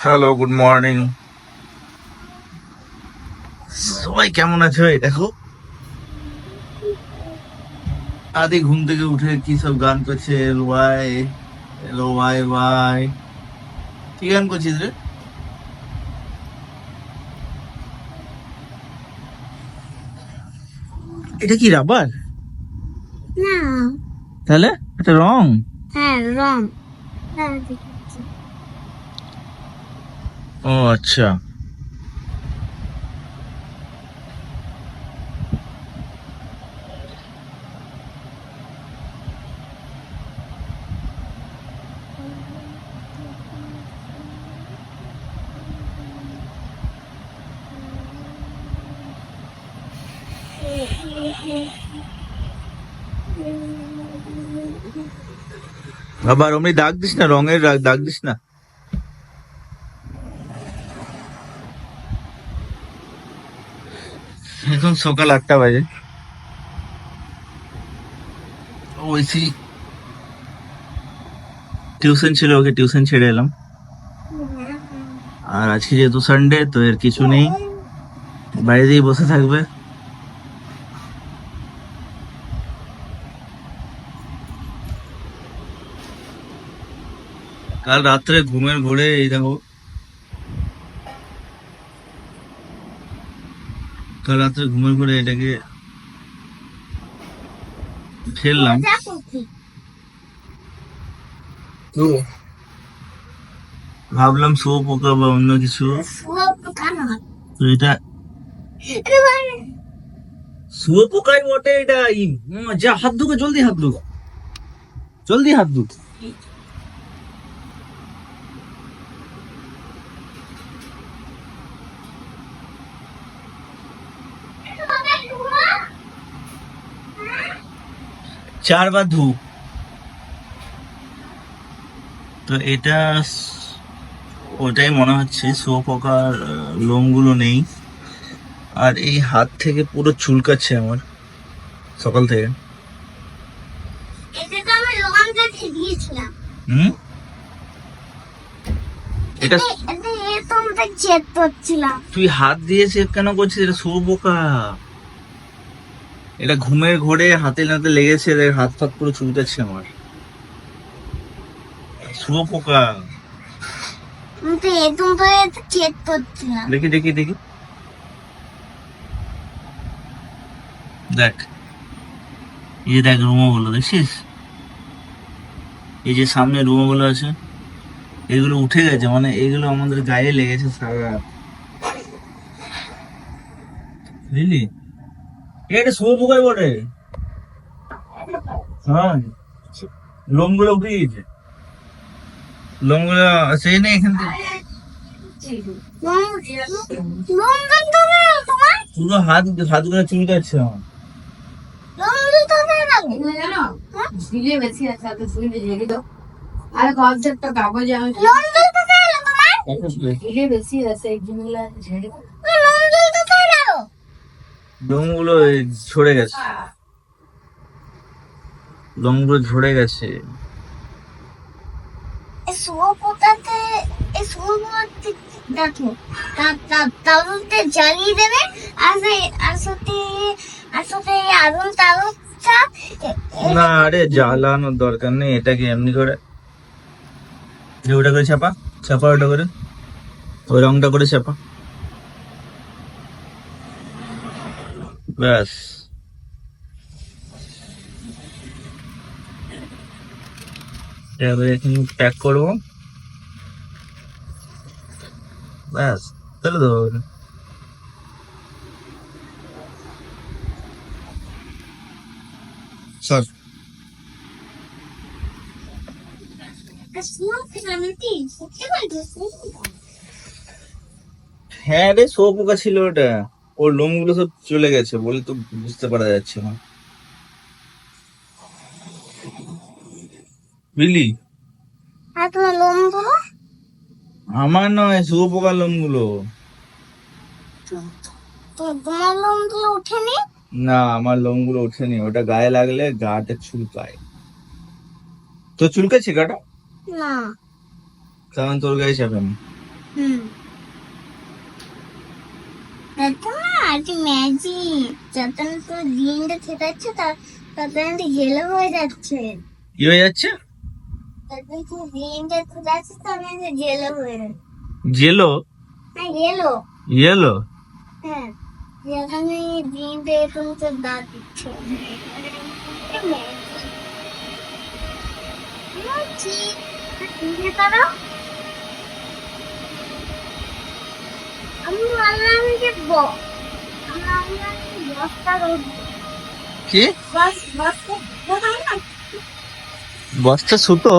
Hello, good morning. সবাই কেমন আছো? এই দেখো আদি ঘুম থেকে উঠে কি সব গান করছে। L Y, L Y Y, কি গান করছিস রে? এটা কি রাবার? না। তাহলে এটা রং। হ্যাঁ, রং। হ্যাঁ, দেখেছি। ও আচ্ছা। আবার অমনি দাগ দিস না, রঙের দাগ দিস না। এখন সকাল 8টা বাজে। ওইসি টিউশন ছিল, ওকে টিউশন ছেড়ে এলাম। আর আজকে যেহেতু সানডে, তো এর কিছু নেই, বাইরেই বসে থাকবে। কাল রাত্রে ঘুমের ঘোরে এই দেখো, কাল রাত্রে ঘুমের ঘোরে এটাকে ফেললাম। মজা করছি। তো ভাবলাম শুয়োপোকা বা অন্য কিছু। শুয়োপোকা নয়। তো এটা একেবারে শুয়োপোকাই বটে এটা। যা হাত ধুকে, জলদি হাত ধুক, জলদি হাত ধুক। চারবার ধু। তো এটা ওটাই মনে হচ্ছে, শুয়োপোকার লোমগুলো নেই। আর এই হাত থেকে পুরো চুলকাচ্ছে আমার সকাল থেকে। এটা তো আমি লবণ গাছে দিয়েছিলাম। হুম, এটা এটা এ তোমরা চেক করছিলাম। তুই হাত দিয়ে চেক কেন করছিস? এটা শুয়োপোকা। এটা ঘুমের ঘোরে হাতে নাতে লেগেছে, এদের হাত ফাত পুরো চুলকাচ্ছে আমার। শুয়োপোকা। আমি তো এ তোমরা চেক করছিলাম। দেখি দেখি দেখি, দেখ এই যে দেখ রুমোগুলো দেখছিস, এই যে সামনে রুমোগুলো আছে, এগুলো উঠে গেছে, মানে এগুলো আমাদের গায়ে লেগেছে সারা রাত। বুঝলি, এটা শুয়োপোকাই বটে। হ্যাঁ, লোমগুলো উঠে গেছে, লোমগুলো সেই নেই এখান থেকে। লোম দিতে হবে না তোমার। পুরো হাতগুলো চুলকাচ্ছে আমার। লোম দিতে হবে না। জানো ঝিলে বেশি আছে এত শুনে ঝেড়ে দাও আর কনসেপ্টটা কাগজে আমি লোম দিতে হবে না তোমার। ঝিলে বেশি আছে এই জিনিসগুলো ঝেড়ে দাও লোম দিতে হবে না। লোমগুলো ঝরে গেছে, লোমগুলো ঝরে গেছে। এই শুয়োপোকাতে এই শুয়োপোকাতে দেখো তালুতে জ্বালিয়ে দেবে আর সাথে আগুন তালু চাপ না আরে জ্বালানোর দরকার নেই, এটাকে এমনি করে ওটা করে চাপা, চাপা ওটা করে, ওই রংটা করে চাপা, ব্যাস। এবারে এখানে প্যাক করবো, ব্যাস, তাহলে তো হবে। সর। হ্যাঁ রে, শুয়োপোকা ছিল ওটা, ওর লোমগুলো সব চলে গেছে বলে তো বুঝতে পারা যাচ্ছে না, বুঝলি। আর তোমার লোমগুলো আমার নয়, শুয়োপোকার লোমগুলো। তোমার লোমগুলো উঠেনি। না, আমার লোমগুলো ওঠেনি, ওটা গায়ে লাগলে গাটা চুলকায়। তো চুলকাচ্ছে গাটা? না, তখন তোর গায়ে চাপে না। দেখো না আজকে ম্যাজিক যত না তো দিনটা ঠেকাচ্ছে তত না গেলো হয়ে যাচ্ছে। কি হয়ে যাচ্ছে? যত তো দিনটা ঠেকাচ্ছে তত না গেলো হয়ে যাচ্ছে। জেলো? হ্যাঁ গেলো। ইয়েলো? হ্যাঁ যেখানে দিনটা এখন তো দাঁত দিচ্ছে। আমি বললাম যে বস্তা কি? বস্তা বস্তা সুতো?